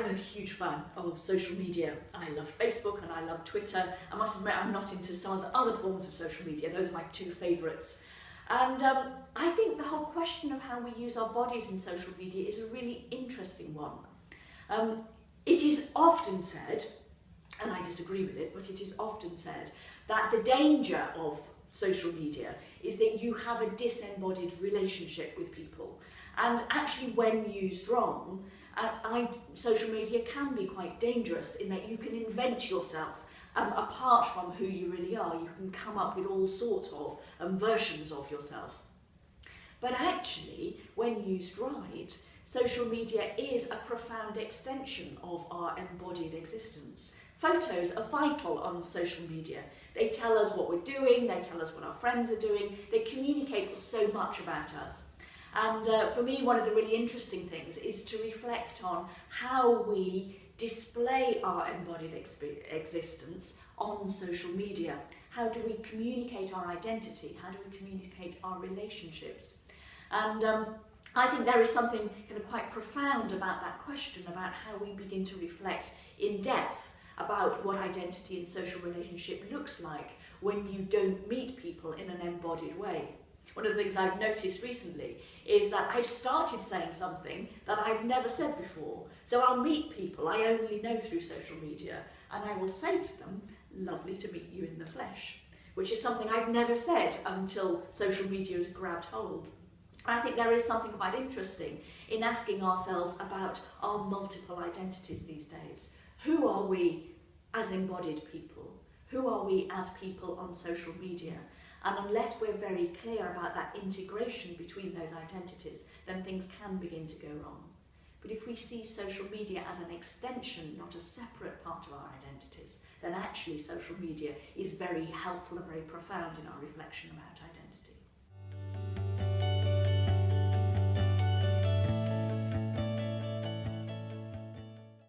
I'm a huge fan of social media. I love Facebook and I love Twitter. I must admit I'm not into some of the other forms of social media. Those are my two favourites. And I think the whole question of how we use our bodies in social media is a really interesting one. It is often said, and I disagree with it, but it is often said that the danger of social media is that you have a disembodied relationship with people. And actually, when used wrong, social media can be quite dangerous in that you can invent yourself apart from who you really are. You can come up with all sorts of versions of yourself. But actually, when used right, social media is a profound extension of our embodied existence. Photos are vital on social media. They tell us what we're doing, they tell us what our friends are doing, they communicate so much about us. And for me, one of the really interesting things is to reflect on how we display our embodied existence on social media. How do we communicate our identity? How do we communicate our relationships? And I think there is something kind of quite profound about that question, about how we begin to reflect in depth about what identity and social relationship looks like when you don't meet people in an embodied way. One of the things I've noticed recently is that I've started saying something that I've never said before. So I'll meet people I only know through social media, and I will say to them, "Lovely to meet you in the flesh," which is something I've never said until social media has grabbed hold. I think there is something quite interesting in asking ourselves about our multiple identities these days. Who are we as embodied people? Who are we as people on social media? And unless we're very clear about that integration between those identities, then things can begin to go wrong. But if we see social media as an extension, not a separate part of our identities, then actually social media is very helpful and very profound in our reflection about identity.